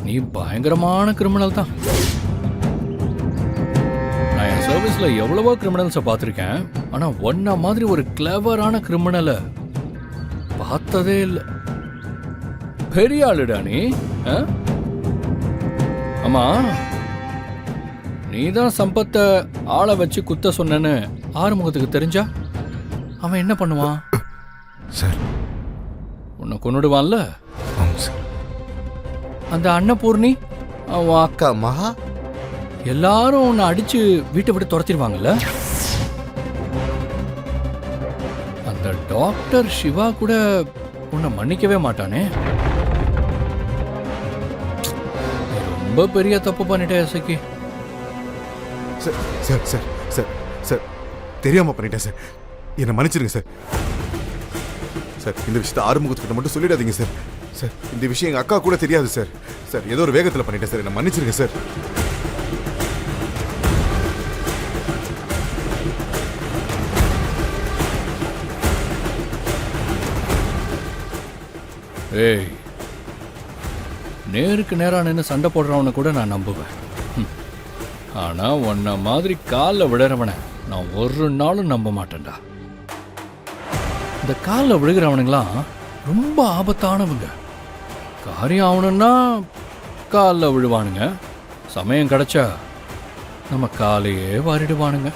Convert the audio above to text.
நீ பயங்கரமான கிரிமினல் தான். நான் என் சர்வீஸ்ல எவ்வளவோ கிரிமினல்ஸை பார்த்துருக்கேன். ஆனா ஒன்ன மாதிரி ஒரு கிளவரான கிரிமினலை பார்த்ததே இல்லை. பெரிய ஆளுடா நீ. ஆமா, நீதான் சம்பத்தை ஆளை வச்சு குத்த சொன்னேன்னு ஆறுமுகத்துக்கு தெரிஞ்சா அவன் என்ன பண்ணுவான்? சார், உன்னை கொன்னுடுவான்ல. ஆமாம் சார். அந்த அன்னபூர்ணி அவன் அக்கா மகா எல்லாரும் உன்னை அடிச்சு வீட்டை விட்டு துரத்திடுவாங்கல்ல. அந்த டாக்டர் சிவா கூட உன்னை மன்னிக்கவே மாட்டானே. நீ ரொம்ப பெரிய தப்பு பண்ணிட்டே Isakki. Sir sir sir sir sir தெரியாம பண்ணிட்டேன் சார். என்னை மன்னிச்சிருங்க சார். சார், இந்த விஷயத்தை ஆறுமுகத்துக்கிட்ட மட்டும் சொல்லிடாதீங்க சார். சார், இந்த விஷயம் எங்கள் அக்கா கூட தெரியாது சார். சார், ஏதோ ஒரு வேகத்தில் பண்ணிட்டேன் சார். என்னை மன்னிச்சிருங்க சார். ஏய், நேருக்கு நேரா நின்று சண்டை போடுறவனை கூட நான் நம்புவேன். ஆனா உன்ன மாதிரி காலில் விடுறவனை நான் ஒரு நாளும் நம்ப மாட்டேன்டா. இந்த காலில் விழுகிறவனுங்களாம் ரொம்ப ஆபத்தானவங்க. காரியம் ஆகணும்னா காலில் விழுவானுங்க. சமயம் கிடைச்சா நம்ம காலையே வாரிடுவானுங்க.